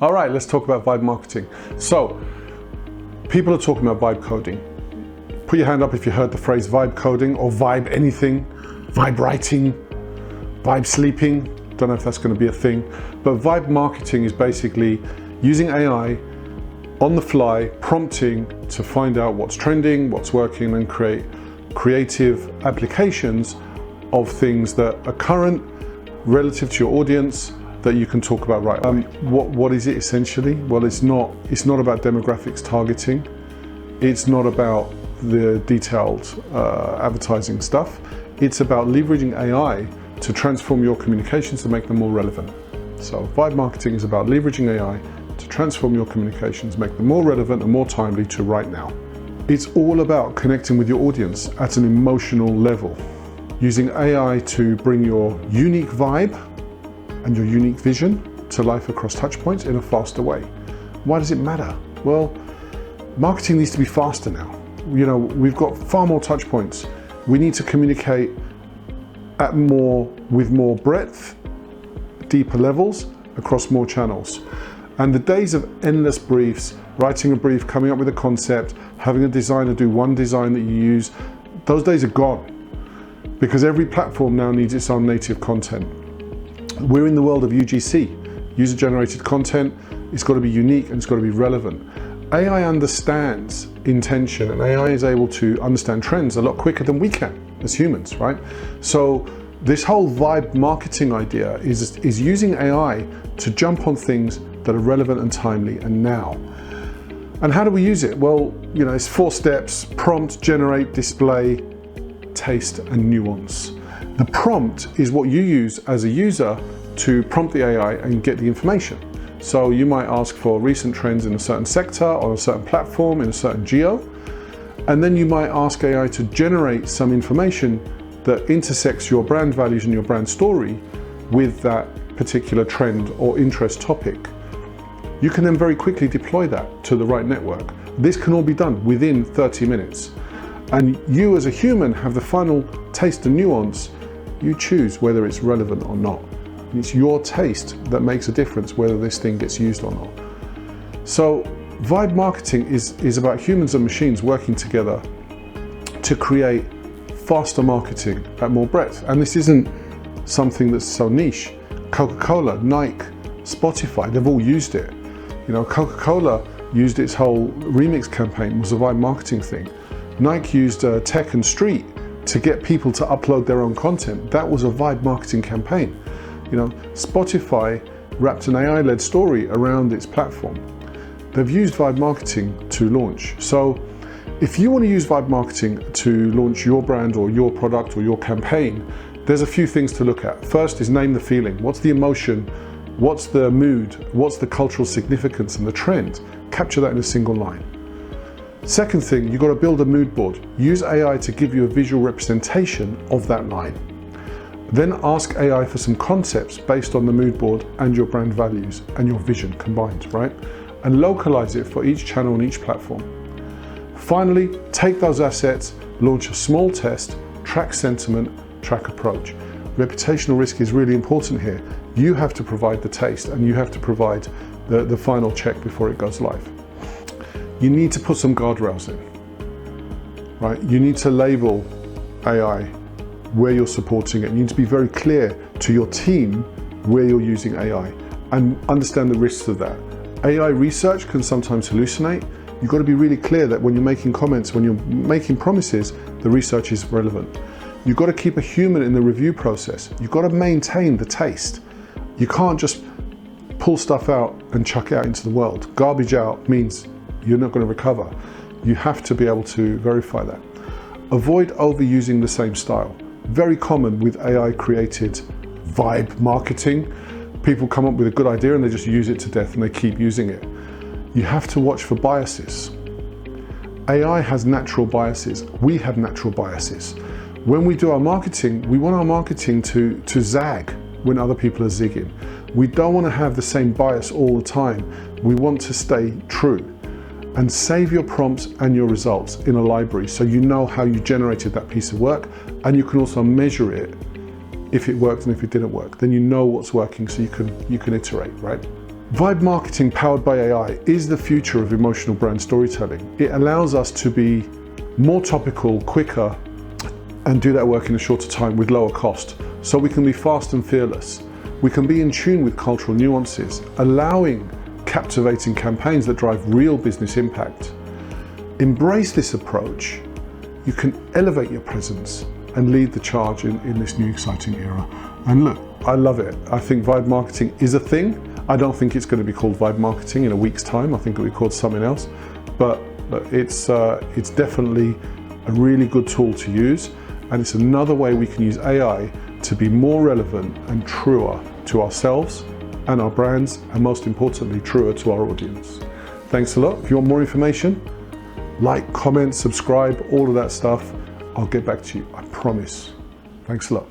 All right, let's talk about vibe marketing. So, people are talking about vibe coding. Put your hand up if you heard the phrase vibe coding or vibe anything, vibe writing, vibe sleeping. Don't know if that's going to be a thing, but vibe marketing is basically using AI on the fly, prompting to find out what's trending, what's working, and create creative applications of things that are current, relative to your audience, that you can talk about right away. What is it essentially? Well, it's not about demographics targeting. It's not about the detailed advertising stuff. It's about leveraging AI to transform your communications to make them more relevant. So vibe marketing is about leveraging AI to transform your communications, make them more relevant and more timely to right now. It's all about connecting with your audience at an emotional level, using AI to bring your unique vibe and your unique vision to life across touchpoints in a faster way. Why does it matter? Well, marketing needs to be faster now. You know, we've got far more touchpoints. We need to communicate with more breadth, deeper levels across more channels. And the days of endless briefs, writing a brief, coming up with a concept, having a designer do one design that you use, those days are gone, because every platform now needs its own native content. We're in the world of UGC, user-generated content. It's got to be unique and it's got to be relevant. AI understands intention, and AI is able to understand trends a lot quicker than we can as humans, right? So this whole vibe marketing idea is using AI to jump on things that are relevant and timely and now. And how do we use it? Well, you know, it's 4 steps: prompt, generate, display, taste, and nuance. The prompt is what you use as a user to prompt the AI and get the information. So you might ask for recent trends in a certain sector or a certain platform in a certain geo, and then you might ask AI to generate some information that intersects your brand values and your brand story with that particular trend or interest topic. You can then very quickly deploy that to the right network. This can all be done within 30 minutes. And you as a human have the final taste and nuance. You choose whether it's relevant or not. And it's your taste that makes a difference whether this thing gets used or not. So vibe marketing is about humans and machines working together to create faster marketing at more breadth. And this isn't something that's so niche. Coca-Cola, Nike, Spotify, they've all used it. You know, Coca-Cola used its whole remix campaign, was a vibe marketing thing. Nike used Tech and Street to get people to upload their own content. That was a vibe marketing campaign. You know, Spotify wrapped an AI-led story around its platform. They've used vibe marketing to launch. So if you want to use vibe marketing to launch your brand or your product or your campaign, there's a few things to look at. First is name the feeling. What's the emotion? What's the mood? What's the cultural significance and the trend? Capture that in a single line. Second thing, you've got to build a mood board. Use AI to give you a visual representation of that line. Then ask AI for some concepts based on the mood board and your brand values and your vision combined, right? And localize it for each channel and each platform. Finally, take those assets, launch a small test, track sentiment, track approach. Reputational risk is really important here. You have to provide the taste and you have to provide the final check before it goes live. You need to put some guardrails in, right? You need to label AI where you're supporting it. You need to be very clear to your team where you're using AI and understand the risks of that. AI research can sometimes hallucinate. You've got to be really clear that when you're making comments, when you're making promises, the research is relevant. You've got to keep a human in the review process. You've got to maintain the taste. You can't just pull stuff out and chuck it out into the world. Garbage out means you're not going to recover. You have to be able to verify that. Avoid overusing the same style. Very common with AI created vibe marketing. People come up with a good idea and they just use it to death and they keep using it. You have to watch for biases. AI has natural biases. We have natural biases. When we do our marketing, we want our marketing to zag when other people are zigging. We don't want to have the same bias all the time. We want to stay true. And save your prompts and your results in a library so you know how you generated that piece of work, and you can also measure it if it worked and if it didn't work. Then you know what's working so you can iterate, right? Vibe marketing powered by AI is the future of emotional brand storytelling. It allows us to be more topical, quicker, and do that work in a shorter time with lower cost. So we can be fast and fearless. We can be in tune with cultural nuances, allowing captivating campaigns that drive real business impact. Embrace this approach. You can elevate your presence and lead the charge in this new exciting era. And look, I love it. I think vibe marketing is a thing. I don't think it's going to be called vibe marketing in a week's time. I think it'll be called something else. But it's definitely a really good tool to use. And it's another way we can use AI to be more relevant and truer to ourselves and our brands, and most importantly, truer to our audience. Thanks a lot. If you want more information, like, comment, subscribe, all of that stuff. I'll get back to you, I promise. Thanks a lot.